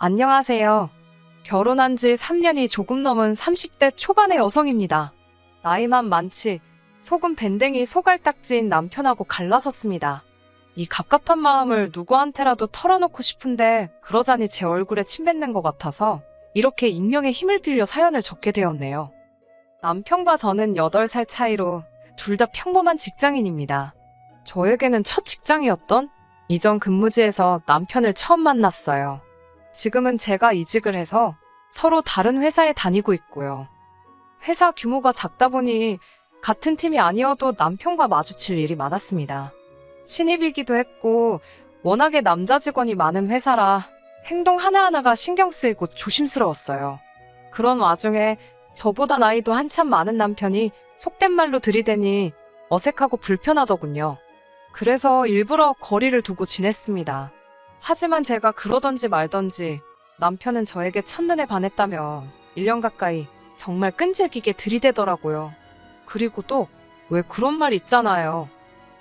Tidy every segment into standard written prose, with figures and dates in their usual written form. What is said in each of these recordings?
안녕하세요. 결혼한 지 3년이 조금 넘은 30대 초반의 여성입니다. 나이만 많지 속은 밴댕이 소갈딱지인 남편하고 갈라섰습니다. 이 갑갑한 마음을 누구한테라도 털어놓고 싶은데 그러자니 제 얼굴에 침 뱉는 것 같아서 이렇게 익명의 힘을 빌려 사연을 적게 되었네요. 남편과 저는 8살 차이로 둘 다 평범한 직장인입니다. 저에게는 첫 직장이었던 이전 근무지에서 남편을 처음 만났어요. 지금은 제가 이직을 해서 서로 다른 회사에 다니고 있고요. 회사 규모가 작다 보니 같은 팀이 아니어도 남편과 마주칠 일이 많았습니다. 신입이기도 했고 워낙에 남자 직원이 많은 회사라 행동 하나하나가 신경 쓰이고 조심스러웠어요. 그런 와중에 저보다 나이도 한참 많은 남편이 속된 말로 들이대니 어색하고 불편하더군요. 그래서 일부러 거리를 두고 지냈습니다. 하지만 제가 그러던지 말던지 남편은 저에게 첫눈에 반했다며 1년 가까이 정말 끈질기게 들이대더라고요. 그리고 또 왜 그런 말 있잖아요.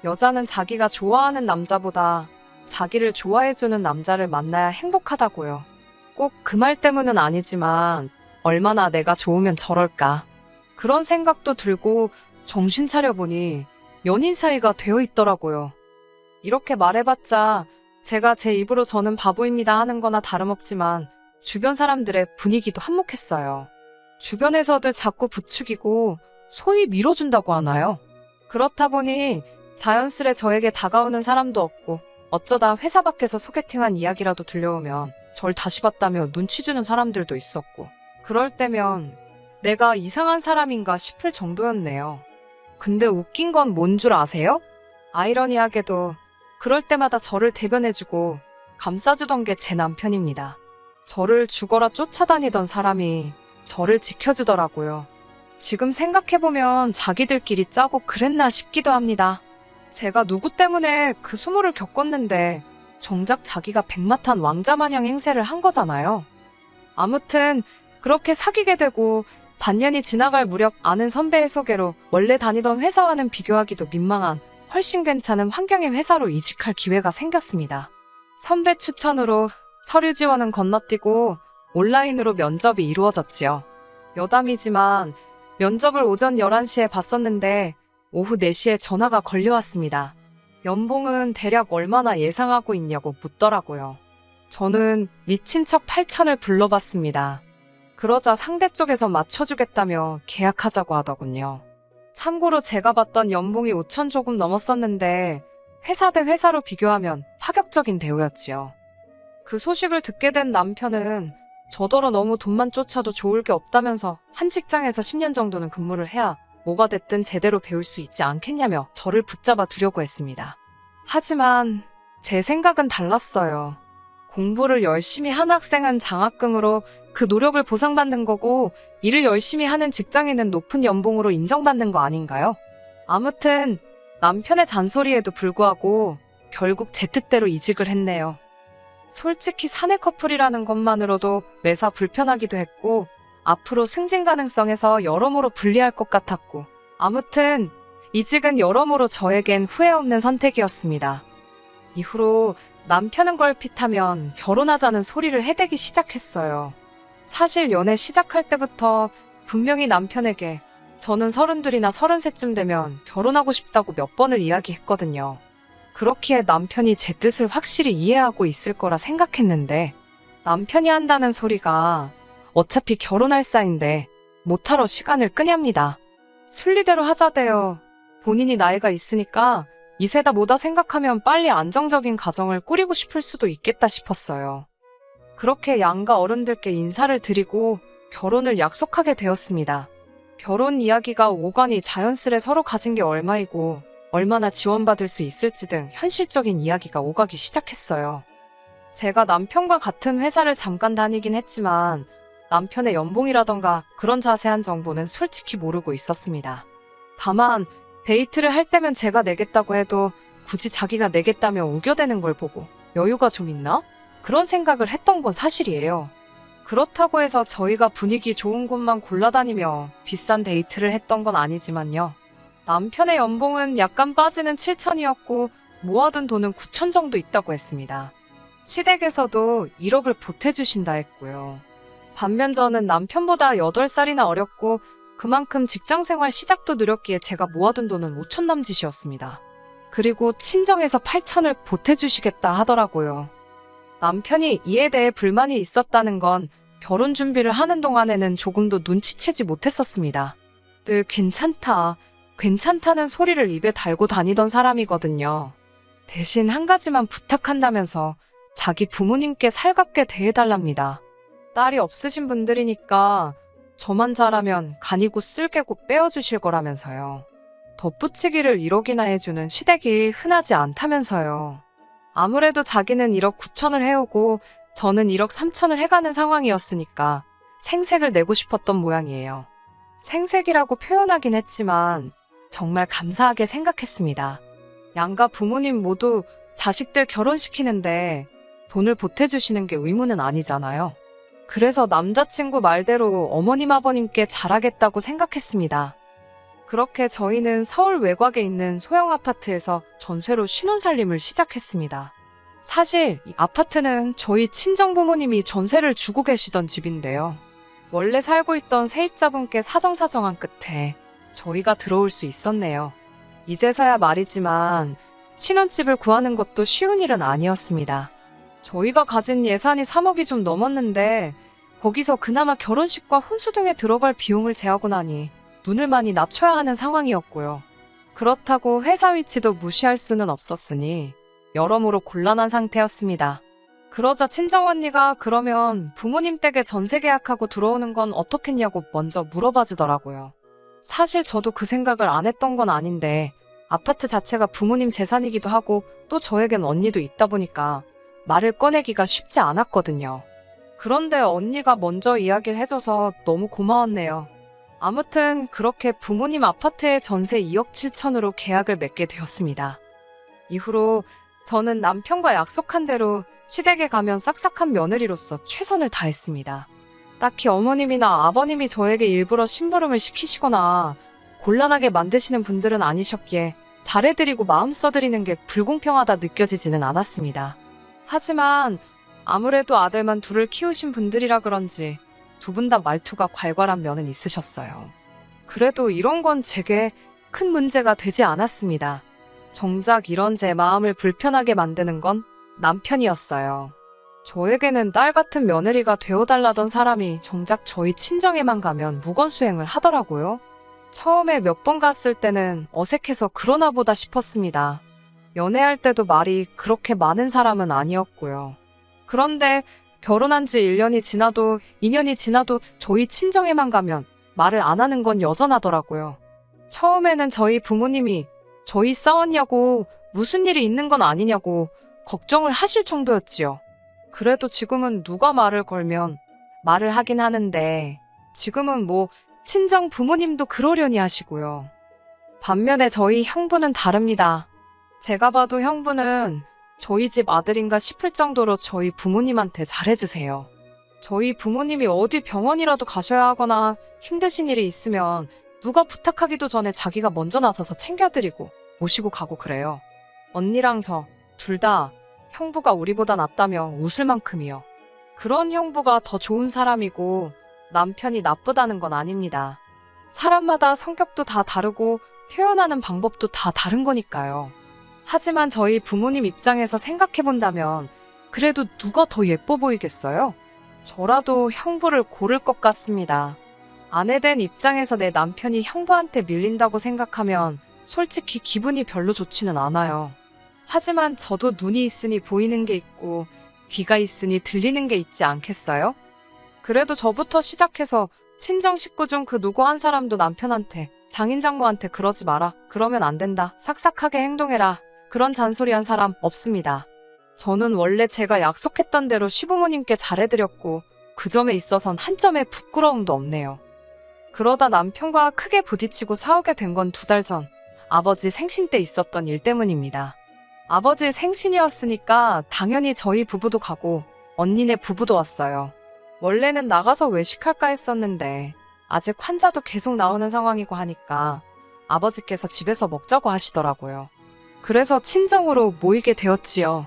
여자는 자기가 좋아하는 남자보다 자기를 좋아해주는 남자를 만나야 행복하다고요. 꼭 그 말 때문은 아니지만 얼마나 내가 좋으면 저럴까. 그런 생각도 들고 정신 차려보니 연인 사이가 되어 있더라고요. 이렇게 말해봤자 제가 제 입으로 저는 바보입니다 하는 거나 다름없지만 주변 사람들의 분위기도 한몫했어요. 주변에서들 자꾸 부추기고 소위 밀어준다고 하나요? 그렇다 보니 자연스레 저에게 다가오는 사람도 없고 어쩌다 회사 밖에서 소개팅한 이야기라도 들려오면 절 다시 봤다며 눈치 주는 사람들도 있었고 그럴 때면 내가 이상한 사람인가 싶을 정도였네요. 근데 웃긴 건 뭔 줄 아세요? 아이러니하게도 그럴 때마다 저를 대변해주고 감싸주던 게 제 남편입니다. 저를 죽어라 쫓아다니던 사람이 저를 지켜주더라고요. 지금 생각해보면 자기들끼리 짜고 그랬나 싶기도 합니다. 제가 누구 때문에 그 수모를 겪었는데 정작 자기가 백마탄 왕자 마냥 행세를 한 거잖아요. 아무튼 그렇게 사귀게 되고 반년이 지나갈 무렵 아는 선배의 소개로 원래 다니던 회사와는 비교하기도 민망한 훨씬 괜찮은 환경의 회사로 이직할 기회가 생겼습니다. 선배 추천으로 서류 지원은 건너뛰고 온라인으로 면접이 이루어졌지요. 여담이지만 면접을 오전 11시에 봤었는데 오후 4시에 전화가 걸려왔습니다. 연봉은 대략 얼마나 예상하고 있냐고 묻더라고요. 저는 미친 척 8천을 불러봤습니다. 그러자 상대 쪽에서 맞춰주겠다며 계약하자고 하더군요. 참고로 제가 받던 연봉이 5천 조금 넘었었는데 회사 대 회사로 비교하면 파격적인 대우였지요. 그 소식을 듣게 된 남편은 저더러 너무 돈만 쫓아도 좋을 게 없다면서 한 직장에서 10년 정도는 근무를 해야 뭐가 됐든 제대로 배울 수 있지 않겠냐며 저를 붙잡아 두려고 했습니다. 하지만 제 생각은 달랐어요. 공부를 열심히 한 학생은 장학금으로 그 노력을 보상받는 거고 일을 열심히 하는 직장인은 높은 연봉으로 인정받는 거 아닌가요? 아무튼 남편의 잔소리에도 불구하고 결국 제 뜻대로 이직을 했네요. 솔직히 사내 커플이라는 것만으로도 매사 불편하기도 했고 앞으로 승진 가능성에서 여러모로 불리할 것 같았고 아무튼 이직은 여러모로 저에겐 후회 없는 선택이었습니다. 이후로 남편은 걸핏하면 결혼하자는 소리를 해대기 시작했어요. 사실 연애 시작할 때부터 분명히 남편에게 저는 32이나 33쯤 되면 결혼하고 싶다고 몇 번을 이야기했거든요. 그렇기에 남편이 제 뜻을 확실히 이해하고 있을 거라 생각했는데 남편이 한다는 소리가 어차피 결혼할 사이인데 못하러 시간을 끄냐입니다. 순리대로 하자대요. 본인이 나이가 있으니까 이세다 뭐다 생각하면 빨리 안정적인 가정을 꾸리고 싶을 수도 있겠다 싶었어요. 그렇게 양가 어른들께 인사를 드리고 결혼을 약속하게 되었습니다. 결혼 이야기가 오가니 자연스레 서로 가진 게 얼마이고 얼마나 지원받을 수 있을지 등 현실적인 이야기가 오가기 시작했어요. 제가 남편과 같은 회사를 잠깐 다니긴 했지만 남편의 연봉이라던가 그런 자세한 정보는 솔직히 모르고 있었습니다. 다만 데이트를 할 때면 제가 내겠다고 해도 굳이 자기가 내겠다며 우겨대는 걸 보고 여유가 좀 있나? 그런 생각을 했던 건 사실이에요. 그렇다고 해서 저희가 분위기 좋은 곳만 골라다니며 비싼 데이트를 했던 건 아니지만요. 남편의 연봉은 약간 빠지는 7천이었고 모아둔 돈은 9천 정도 있다고 했습니다. 시댁에서도 1억을 보태주신다 했고요. 반면 저는 남편보다 8살이나 어렸고 그만큼 직장생활 시작도 느렸기에 제가 모아둔 돈은 5천 남짓이었습니다. 그리고 친정에서 8천을 보태주시겠다 하더라고요. 남편이 이에 대해 불만이 있었다는 건 결혼 준비를 하는 동안에는 조금도 눈치채지 못했었습니다. 늘 괜찮다는 소리를 입에 달고 다니던 사람이거든요. 대신 한 가지만 부탁한다면서 자기 부모님께 살갑게 대해달랍니다. 딸이 없으신 분들이니까 저만 잘하면 간이고 쓸개고 빼어주실 거라면서요. 덧붙이기를 1억이나 해주는 시댁이 흔하지 않다면서요. 아무래도 자기는 1억 9천을 해오고 저는 1억 3천을 해가는 상황이었으니까 생색을 내고 싶었던 모양이에요. 생색이라고 표현하긴 했지만 정말 감사하게 생각했습니다. 양가 부모님 모두 자식들 결혼시키는데 돈을 보태주시는 게 의무는 아니잖아요. 그래서 남자친구 말대로 어머님 아버님께 잘하겠다고 생각했습니다. 그렇게 저희는 서울 외곽에 있는 소형 아파트에서 전세로 신혼살림을 시작했습니다. 사실 이 아파트는 저희 친정부모님이 전세를 주고 계시던 집인데요. 원래 살고 있던 세입자분께 사정사정한 끝에 저희가 들어올 수 있었네요. 이제서야 말이지만 신혼집을 구하는 것도 쉬운 일은 아니었습니다. 저희가 가진 예산이 3억이 좀 넘었는데 거기서 그나마 결혼식과 혼수 등에 들어갈 비용을 제하고 나니 눈을 많이 낮춰야 하는 상황이었고요. 그렇다고 회사 위치도 무시할 수는 없었으니 여러모로 곤란한 상태였습니다. 그러자 친정언니가 그러면 부모님 댁에 전세 계약하고 들어오는 건 어떻겠냐고 먼저 물어봐 주더라고요. 사실 저도 그 생각을 안 했던 건 아닌데 아파트 자체가 부모님 재산이기도 하고 또 저에겐 언니도 있다 보니까 말을 꺼내기가 쉽지 않았거든요. 그런데 언니가 먼저 이야기를 해줘서 너무 고마웠네요. 아무튼 그렇게 부모님 아파트에 전세 2억 7천으로 계약을 맺게 되었습니다. 이후로 저는 남편과 약속한 대로 시댁에 가면 싹싹한 며느리로서 최선을 다했습니다. 딱히 어머님이나 아버님이 저에게 일부러 심부름을 시키시거나 곤란하게 만드시는 분들은 아니셨기에 잘해드리고 마음 써드리는 게 불공평하다 느껴지지는 않았습니다. 하지만 아무래도 아들만 둘을 키우신 분들이라 그런지 두 분 다 말투가 괄괄한 면은 있으셨어요. 그래도 이런 건 제게 큰 문제가 되지 않았습니다. 정작 이런 제 마음을 불편하게 만드는 건 남편이었어요. 저에게는 딸 같은 며느리가 되어달라던 사람이 정작 저희 친정에만 가면 무건수행을 하더라고요. 처음에 몇 번 갔을 때는 어색해서 그러나 보다 싶었습니다. 연애할 때도 말이 그렇게 많은 사람은 아니었고요. 그런데 결혼한 지 1년이 지나도 2년이 지나도 저희 친정에만 가면 말을 안 하는 건 여전하더라고요. 처음에는 저희 부모님이 저희 싸웠냐고 무슨 일이 있는 건 아니냐고 걱정을 하실 정도였지요. 그래도 지금은 누가 말을 걸면 말을 하긴 하는데 지금은 뭐 친정 부모님도 그러려니 하시고요. 반면에 저희 형부는 다릅니다. 제가 봐도 형부는 저희 집 아들인가 싶을 정도로 저희 부모님한테 잘해주세요. 저희 부모님이 어디 병원이라도 가셔야 하거나 힘드신 일이 있으면 누가 부탁하기도 전에 자기가 먼저 나서서 챙겨드리고 모시고 가고 그래요. 언니랑 저 둘 다 형부가 우리보다 낫다며 웃을 만큼이요. 그런 형부가 더 좋은 사람이고 남편이 나쁘다는 건 아닙니다. 사람마다 성격도 다 다르고 표현하는 방법도 다 다른 거니까요. 하지만 저희 부모님 입장에서 생각해본다면 그래도 누가 더 예뻐 보이겠어요? 저라도 형부를 고를 것 같습니다. 아내 된 입장에서 내 남편이 형부한테 밀린다고 생각하면 솔직히 기분이 별로 좋지는 않아요. 하지만 저도 눈이 있으니 보이는 게 있고 귀가 있으니 들리는 게 있지 않겠어요? 그래도 저부터 시작해서 친정 식구 중 그 누구 한 사람도 남편한테 장인장모한테 그러지 마라. 그러면 안 된다. 삭삭하게 행동해라. 그런 잔소리한 사람 없습니다. 저는 원래 제가 약속했던 대로 시부모님께 잘해드렸고 그 점에 있어선 한 점의 부끄러움도 없네요. 그러다 남편과 크게 부딪히고 싸우게 된 건 2달 전 아버지 생신 때 있었던 일 때문입니다. 아버지 생신이었으니까 당연히 저희 부부도 가고 언니네 부부도 왔어요. 원래는 나가서 외식할까 했었는데 아직 환자도 계속 나오는 상황이고 하니까 아버지께서 집에서 먹자고 하시더라고요. 그래서 친정으로 모이게 되었지요.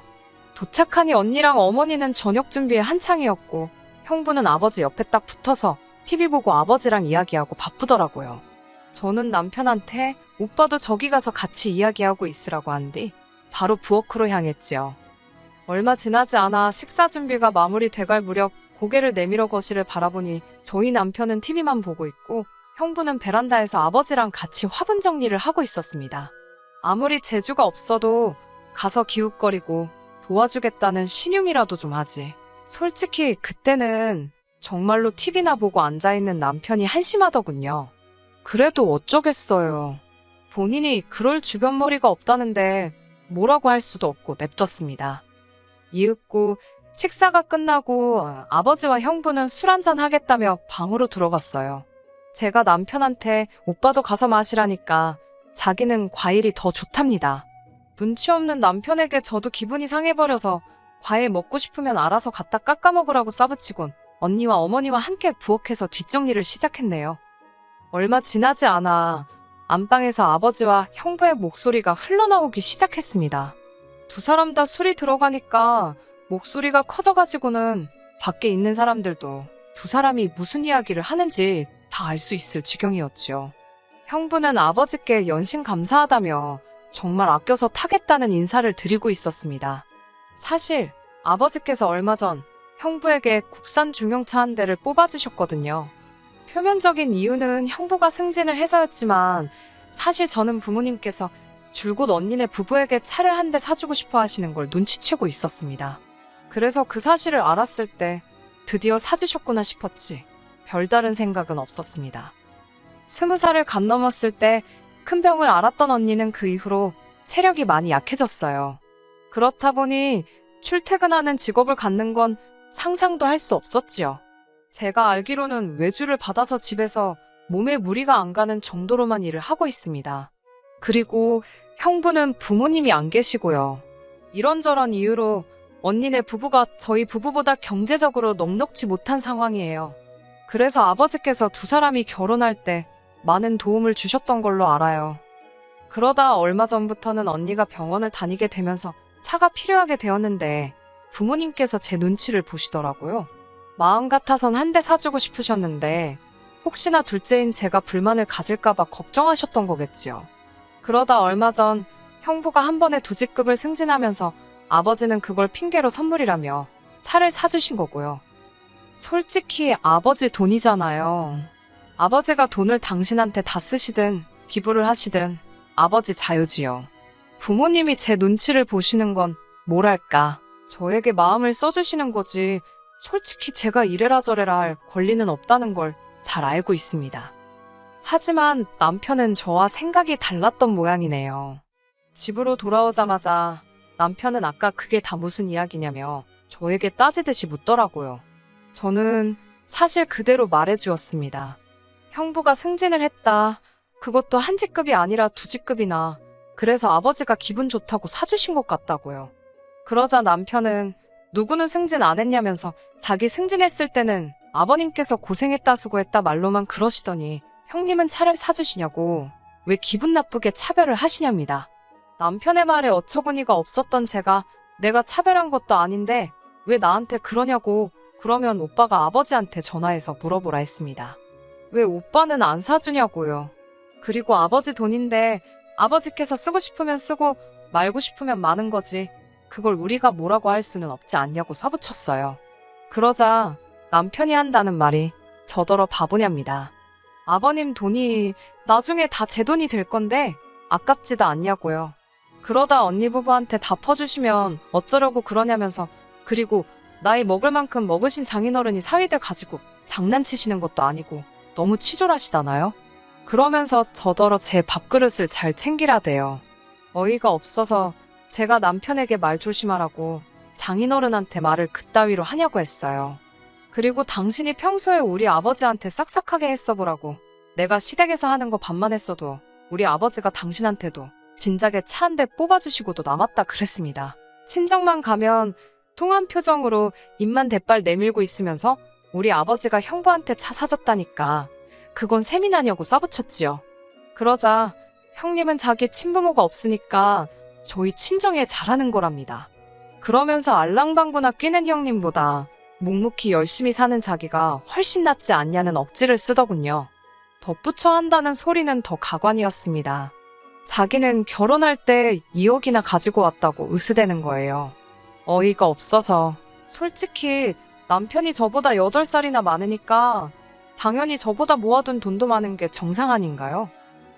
도착하니 언니랑 어머니는 저녁 준비에 한창이었고 형부는 아버지 옆에 딱 붙어서 TV 보고 아버지랑 이야기하고 바쁘더라고요. 저는 남편한테 오빠도 저기 가서 같이 이야기하고 있으라고 한 뒤 바로 부엌으로 향했지요. 얼마 지나지 않아 식사 준비가 마무리돼갈 무렵 고개를 내밀어 거실을 바라보니 저희 남편은 TV만 보고 있고 형부는 베란다에서 아버지랑 같이 화분 정리를 하고 있었습니다. 아무리 재주가 없어도 가서 기웃거리고 도와주겠다는 신용이라도 좀 하지. 솔직히 그때는 정말로 TV나 보고 앉아있는 남편이 한심하더군요. 그래도 어쩌겠어요. 본인이 그럴 주변 머리가 없다는데 뭐라고 할 수도 없고 냅뒀습니다. 이윽고 식사가 끝나고 아버지와 형부는 술 한잔 하겠다며 방으로 들어갔어요. 제가 남편한테 오빠도 가서 마시라니까 자기는 과일이 더 좋답니다. 눈치 없는 남편에게 저도 기분이 상해버려서 과일 먹고 싶으면 알아서 갖다 깎아 먹으라고 싸붙이곤 언니와 어머니와 함께 부엌에서 뒷정리를 시작했네요. 얼마 지나지 않아 안방에서 아버지와 형부의 목소리가 흘러나오기 시작했습니다. 두 사람 다 술이 들어가니까 목소리가 커져가지고는 밖에 있는 사람들도 두 사람이 무슨 이야기를 하는지 다 알 수 있을 지경이었지요. 형부는 아버지께 연신 감사하다며 정말 아껴서 타겠다는 인사를 드리고 있었습니다. 사실 아버지께서 얼마 전 형부에게 국산 중형차 한 대를 뽑아주셨거든요. 표면적인 이유는 형부가 승진을 해서였지만 사실 저는 부모님께서 줄곧 언니네 부부에게 차를 한 대 사주고 싶어 하시는 걸 눈치채고 있었습니다. 그래서 그 사실을 알았을 때 드디어 사주셨구나 싶었지 별다른 생각은 없었습니다. 20살을 갓 넘었을 때 큰 병을 앓았던 언니는 그 이후로 체력이 많이 약해졌어요. 그렇다 보니 출퇴근하는 직업을 갖는 건 상상도 할 수 없었지요. 제가 알기로는 외주를 받아서 집에서 몸에 무리가 안 가는 정도로만 일을 하고 있습니다. 그리고 형부는 부모님이 안 계시고요. 이런저런 이유로 언니네 부부가 저희 부부보다 경제적으로 넉넉지 못한 상황이에요. 그래서 아버지께서 두 사람이 결혼할 때 많은 도움을 주셨던 걸로 알아요. 그러다 얼마 전부터는 언니가 병원을 다니게 되면서 차가 필요하게 되었는데 부모님께서 제 눈치를 보시더라고요. 마음 같아선 한 대 사주고 싶으셨는데 혹시나 둘째인 제가 불만을 가질까봐 걱정하셨던 거겠지요. 그러다 얼마 전 형부가 한 번에 두 직급을 승진하면서 아버지는 그걸 핑계로 선물이라며 차를 사주신 거고요. 솔직히 아버지 돈이잖아요. 아버지가 돈을 당신한테 다 쓰시든 기부를 하시든 아버지 자유지요. 부모님이 제 눈치를 보시는 건 뭐랄까 저에게 마음을 써주시는 거지 솔직히 제가 이래라 저래라 할 권리는 없다는 걸 잘 알고 있습니다. 하지만 남편은 저와 생각이 달랐던 모양이네요. 집으로 돌아오자마자 남편은 아까 그게 다 무슨 이야기냐며 저에게 따지듯이 묻더라고요. 저는 사실 그대로 말해주었습니다. 형부가 승진을 했다. 그것도 한 직급이 아니라 두 직급이나. 그래서 아버지가 기분 좋다고 사주신 것 같다고요. 그러자 남편은 누구는 승진 안 했냐면서 자기 승진했을 때는 아버님께서 고생했다 수고했다 말로만 그러시더니 형님은 차를 사주시냐고 왜 기분 나쁘게 차별을 하시냐입니다. 남편의 말에 어처구니가 없었던 제가 내가 차별한 것도 아닌데 왜 나한테 그러냐고 그러면 오빠가 아버지한테 전화해서 물어보라 했습니다. 왜 오빠는 안 사주냐고요. 그리고 아버지 돈인데 아버지께서 쓰고 싶으면 쓰고 말고 싶으면 마는 거지. 그걸 우리가 뭐라고 할 수는 없지 않냐고 서붙였어요. 그러자 남편이 한다는 말이 저더러 바보냐입니다. 아버님 돈이 나중에 다 제 돈이 될 건데 아깝지도 않냐고요. 그러다 언니 부부한테 다 퍼주시면 어쩌려고 그러냐면서 그리고 나이 먹을 만큼 먹으신 장인어른이 사위들 가지고 장난치시는 것도 아니고 너무 치졸하시다나요? 그러면서 저더러 제 밥그릇을 잘 챙기라대요. 어이가 없어서 제가 남편에게 말 조심하라고 장인어른한테 말을 그따위로 하냐고 했어요. 그리고 당신이 평소에 우리 아버지한테 싹싹하게 했어보라고 내가 시댁에서 하는 거 반만 했어도 우리 아버지가 당신한테도 진작에 차 한 대 뽑아주시고도 남았다 그랬습니다. 친정만 가면 뚱한 표정으로 입만 대빨 내밀고 있으면서 우리 아버지가 형부한테 차 사줬다니까 그건 세미나냐고 싸붙였지요. 그러자 형님은 자기 친부모가 없으니까 저희 친정에 잘하는 거랍니다. 그러면서 알랑방구나 끼는 형님보다 묵묵히 열심히 사는 자기가 훨씬 낫지 않냐는 억지를 쓰더군요. 덧붙여 한다는 소리는 더 가관이었습니다. 자기는 결혼할 때 2억이나 가지고 왔다고 으스대는 거예요. 어이가 없어서 솔직히 남편이 저보다 8살이나 많으니까 당연히 저보다 모아둔 돈도 많은 게 정상 아닌가요?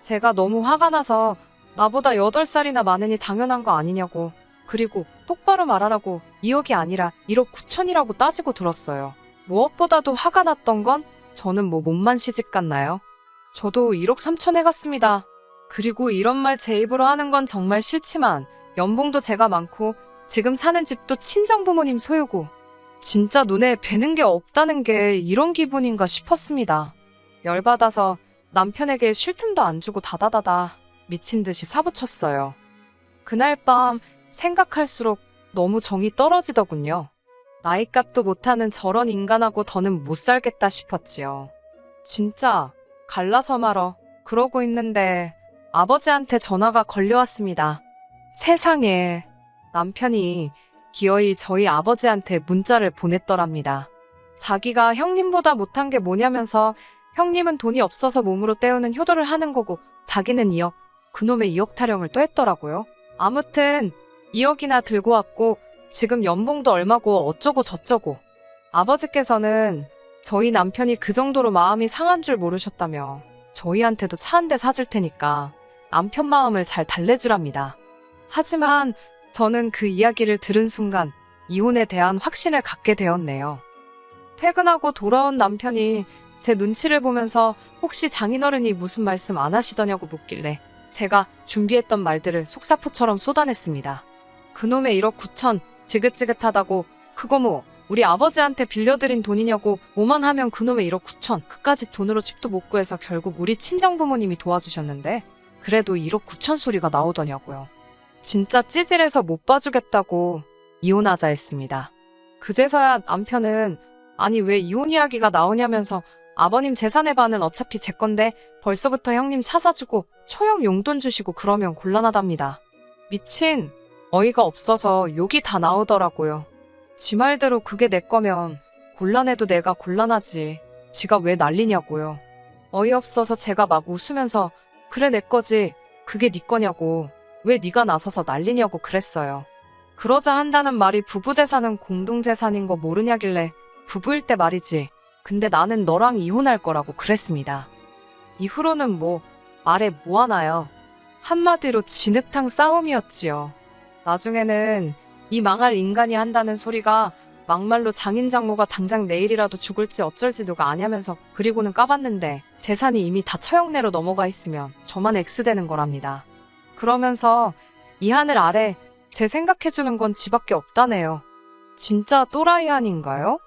제가 너무 화가 나서 나보다 8살이나 많으니 당연한 거 아니냐고, 그리고 똑바로 말하라고 2억이 아니라 1억 9천이라고 따지고 들었어요. 무엇보다도 화가 났던 건 저는 뭐 몸만 시집 갔나요? 저도 1억 3천 해갔습니다. 그리고 이런 말 제 입으로 하는 건 정말 싫지만 연봉도 제가 많고 지금 사는 집도 친정부모님 소유고 진짜 눈에 뵈는 게 없다는 게 이런 기분인가 싶었습니다. 열받아서 남편에게 쉴 틈도 안 주고 다다다다 미친 듯이 사부쳤어요. 그날 밤 생각할수록 너무 정이 떨어지더군요. 나이값도 못하는 저런 인간하고 더는 못 살겠다 싶었지요. 진짜 갈라서 말어 그러고 있는데 아버지한테 전화가 걸려왔습니다. 세상에, 남편이 기어이 저희 아버지한테 문자를 보냈더랍니다. 자기가 형님보다 못한 게 뭐냐면서 형님은 돈이 없어서 몸으로 때우는 효도를 하는 거고 자기는 2억, 그놈의 2억 타령을 또 했더라고요. 아무튼 2억이나 들고 왔고 지금 연봉도 얼마고 어쩌고 저쩌고. 아버지께서는 저희 남편이 그 정도로 마음이 상한 줄 모르셨다며 저희한테도 차 한 대 사줄 테니까 남편 마음을 잘 달래주랍니다. 하지만 저는 그 이야기를 들은 순간 이혼에 대한 확신을 갖게 되었네요. 퇴근하고 돌아온 남편이 제 눈치를 보면서 혹시 장인어른이 무슨 말씀 안 하시더냐고 묻길래 제가 준비했던 말들을 속사포처럼 쏟아냈습니다. 그놈의 1억 9천 지긋지긋하다고 그거 뭐 우리 아버지한테 빌려드린 돈이냐고 뭐만 하면 그놈의 1억 9천 그까짓 돈으로 집도 못 구해서 결국 우리 친정부모님이 도와주셨는데 그래도 1억 9천 소리가 나오더냐고요. 진짜 찌질해서 못 봐주겠다고 이혼하자 했습니다. 그제서야 남편은 아니 왜 이혼 이야기가 나오냐면서 아버님 재산의 반은 어차피 제 건데 벌써부터 형님 차 사주고 처형 용돈 주시고 그러면 곤란하답니다. 미친, 어이가 없어서 욕이 다 나오더라고요. 지 말대로 그게 내 거면 곤란해도 내가 곤란하지. 지가 왜 난리냐고요. 어이없어서 제가 막 웃으면서 그래 내 거지. 그게 네 거냐고. 왜 네가 나서서 난리냐고 그랬어요. 그러자 한다는 말이 부부재산은 공동재산인 거 모르냐길래 부부일 때 말이지. 근데 나는 너랑 이혼할 거라고 그랬습니다. 이후로는 뭐 말해 뭐하나요. 한마디로 진흙탕 싸움이었지요. 나중에는 이 망할 인간이 한다는 소리가 막말로 장인장모가 당장 내일이라도 죽을지 어쩔지 누가 아냐면서 그리고는 까봤는데 재산이 이미 다 처형내로 넘어가 있으면 저만 X되는 거랍니다. 그러면서 이 하늘 아래 제 생각해주는 건 지밖에 없다네요. 진짜 또라이 아닌가요?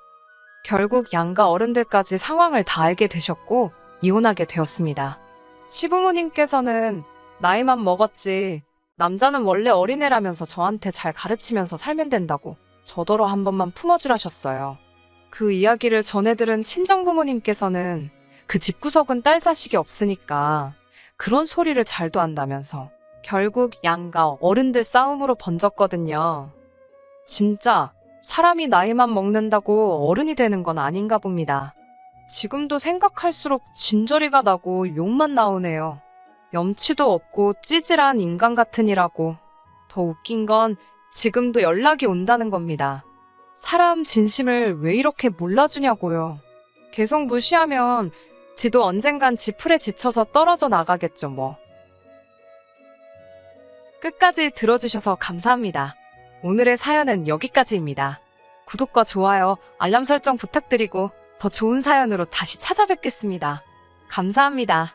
결국 양가 어른들까지 상황을 다 알게 되셨고 이혼하게 되었습니다. 시부모님께서는 나이만 먹었지 남자는 원래 어린애라면서 저한테 잘 가르치면서 살면 된다고 저더러 한 번만 품어주라셨어요. 그 이야기를 전해들은 친정부모님께서는 그 집구석은 딸 자식이 없으니까 그런 소리를 잘도 한다면서 결국 양가 어른들 싸움으로 번졌거든요. 진짜 사람이 나이만 먹는다고 어른이 되는 건 아닌가 봅니다. 지금도 생각할수록 진저리가 나고 욕만 나오네요. 염치도 없고 찌질한 인간 같으니라고. 더 웃긴 건 지금도 연락이 온다는 겁니다. 사람 진심을 왜 이렇게 몰라주냐고요. 계속 무시하면 지도 언젠간 지풀에 지쳐서 떨어져 나가겠죠 뭐. 끝까지 들어주셔서 감사합니다. 오늘의 사연은 여기까지입니다. 구독과 좋아요, 알람 설정 부탁드리고 더 좋은 사연으로 다시 찾아뵙겠습니다. 감사합니다.